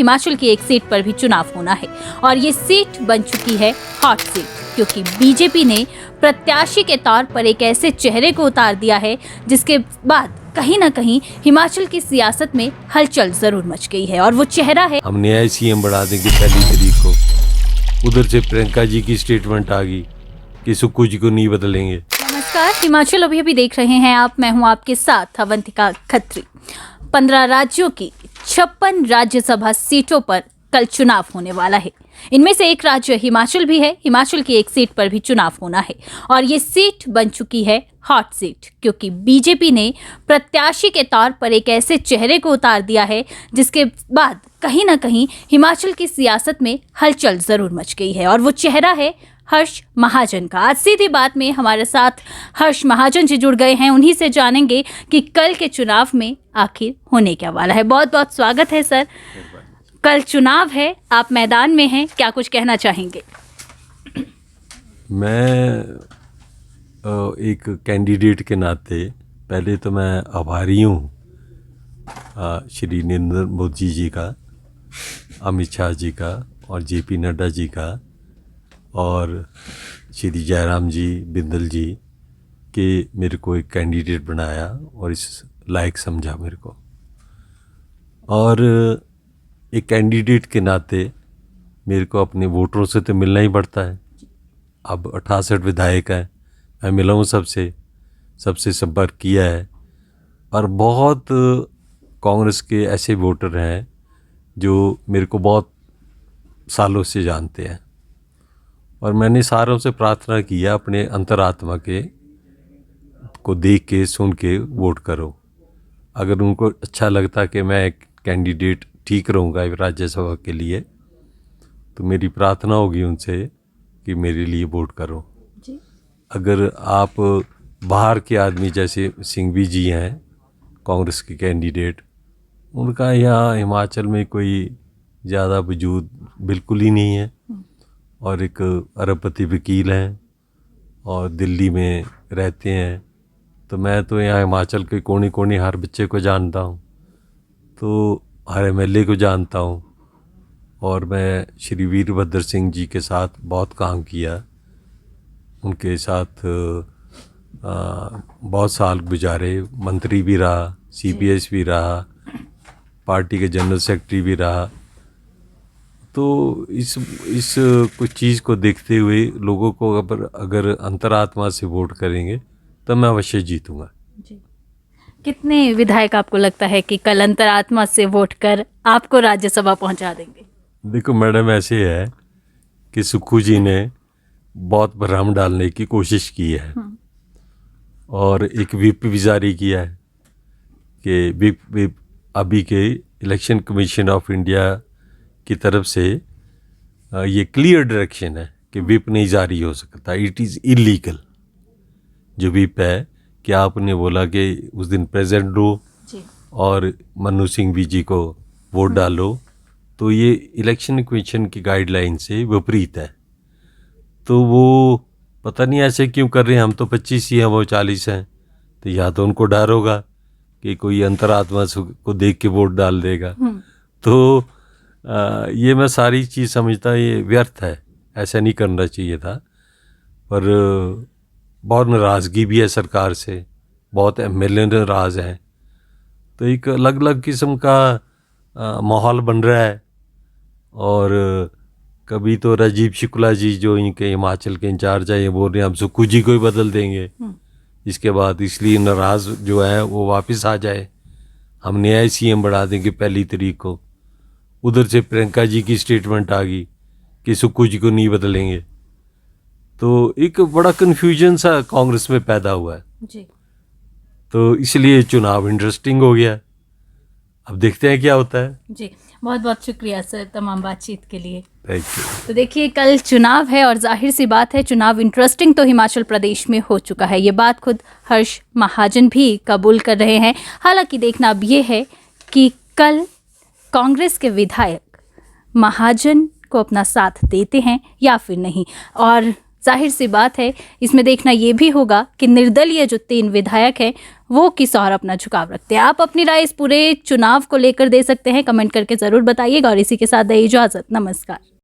हिमाचल की एक सीट पर भी चुनाव होना है और ये सीट बन चुकी है हॉट सीट, क्योंकि बीजेपी ने प्रत्याशी के तौर पर एक ऐसे चेहरे को उतार दिया है जिसके बाद कहीं ना कहीं हिमाचल की सियासत में हलचल जरूर मच गई है। और वो चेहरा है, हम नया सीएम बढ़ा देंगे 1 तारीख को। उधर से प्रियंका जी की स्टेटमेंट आ गई कि सुक्खू जी को नहीं बदलेंगे। नमस्कार, हिमाचल अभी देख रहे हैं आप। मैं हूं आपके साथ अवंतिका खत्री। 15 राज्यों की 56 राज्यसभा सीटों पर कल चुनाव होने वाला है। इनमें से एक राज्य हिमाचल भी है। हिमाचल की एक सीट पर भी चुनाव होना है और ये सीट बन चुकी है हॉट सीट, क्योंकि बीजेपी ने प्रत्याशी के तौर पर एक ऐसे चेहरे को उतार दिया है जिसके बाद कहीं ना कहीं हिमाचल की सियासत में हलचल जरूर मच गई है। और वो चेहरा है हर्ष महाजन का। आज सीधी बात में हमारे साथ हर्ष महाजन जी जुड़ गए हैं। उन्हीं से जानेंगे कि कल के चुनाव में आखिर होने क्या वाला है। बहुत बहुत स्वागत है सर। कल चुनाव है, आप मैदान में हैं, क्या कुछ कहना चाहेंगे? मैं एक कैंडिडेट के नाते पहले तो मैं आभारी हूँ श्री नरेंद्र मोदी जी का, अमित शाह जी का और जेपी नड्डा जी का और श्री जयराम जी, बिंदल जी के मेरे को एक कैंडिडेट बनाया और इस लायक समझा मेरे को। और एक कैंडिडेट के नाते मेरे को अपने वोटरों से तो मिलना ही पड़ता है। अब 68 विधायक हैं, मैं मिला हूँ सबसे संपर्क किया है। और बहुत कांग्रेस के ऐसे वोटर हैं जो मेरे को बहुत सालों से जानते हैं और मैंने सारों से प्रार्थना किया अपने अंतरात्मा के को देख के सुन के वोट करो। अगर उनको अच्छा लगता कि मैं एक कैंडिडेट ठीक रहूँगा राज्यसभा के लिए तो मेरी प्रार्थना होगी उनसे कि मेरे लिए वोट करो जी। अगर आप बाहर के आदमी जैसे सिंघवी जी हैं कांग्रेस के कैंडिडेट, उनका यहाँ हिमाचल में कोई ज़्यादा वजूद बिल्कुल ही नहीं है और एक अरबपति वकील हैं और दिल्ली में रहते हैं। तो मैं तो यहाँ हिमाचल के कोने कोने हर बच्चे को जानता हूँ, तो हर एमएलए को जानता हूँ और मैं श्री वीरभद्र सिंह जी के साथ बहुत काम किया। उनके साथ बहुत साल गुजारे, मंत्री भी रहा, सीपीएस भी रहा, पार्टी के जनरल सेक्रेटरी भी रहा। तो इस कुछ चीज़ को देखते हुए लोगों को अगर अंतरात्मा से वोट करेंगे तो मैं अवश्य जीतूँगा जी। कितने विधायक आपको लगता है कि कल अंतरात्मा से वोट कर आपको राज्यसभा पहुंचा देंगे? देखो मैडम, ऐसे है कि सुक्खू जी ने बहुत भ्रम डालने की कोशिश की है और एक व्हिप भी जारी किया है कि व्हिप अभी के इलेक्शन कमीशन ऑफ इंडिया की तरफ से ये क्लियर डायरेक्शन है कि व्हिप नहीं जारी हो सकता, इट इज़ इलीगल। जो व्हिप है कि आपने बोला कि उस दिन प्रेजेंट रहो और मनु सिंघवी जी को वोट डालो, तो ये इलेक्शन कमीशन की गाइडलाइन से विपरीत है। तो वो पता नहीं ऐसे क्यों कर रहे हैं। हम तो 25 ही हैं, वो 40 हैं, तो या तो उनको डर होगा कि कोई अंतरात्मा को देख के वोट डाल देगा। तो ये मैं सारी चीज़ समझता ये व्यर्थ है, ऐसा नहीं करना चाहिए था। पर बहुत नाराज़गी भी है सरकार से, बहुत एमएलए नाराज़ हैं, तो एक अलग अलग किस्म का माहौल बन रहा है। और कभी तो राजीव शुक्ला जी जो इनके हिमाचल के इंचार्ज है ये बोल रहे हैं हम सुक्खू जी को ही बदल देंगे इसके बाद, इसलिए नाराज़ जो है वो वापस आ जाए, हम नया सीएम बढ़ा देंगे 1 तारीख को। उधर से प्रियंका जी की स्टेटमेंट आ गई कि सुक्खू जी को नहीं बदलेंगे। तो एक बड़ा कन्फ्यूजन सा कांग्रेस में पैदा हुआ है जी। तो इसलिए चुनाव इंटरेस्टिंग हो गया। अब देखते हैं क्या होता है जी। बहुत बहुत शुक्रिया सर तमाम बातचीत के लिए। Thank you. तो देखिए कल चुनाव है और जाहिर सी बात है चुनाव इंटरेस्टिंग तो हिमाचल प्रदेश में हो चुका है। ये बात खुद हर्ष महाजन भी कबूल कर रहे हैं। हालांकि देखना अब ये है कि कल कांग्रेस के विधायक महाजन को अपना साथ देते हैं या फिर नहीं। और जाहिर सी बात है, इसमें देखना ये भी होगा कि निर्दलीय जो 3 विधायक हैं वो किस और अपना झुकाव रखते हैं। आप अपनी राय इस पूरे चुनाव को लेकर दे सकते हैं, कमेंट करके जरूर बताइएगा। और इसी के साथ दे इजाजत, नमस्कार।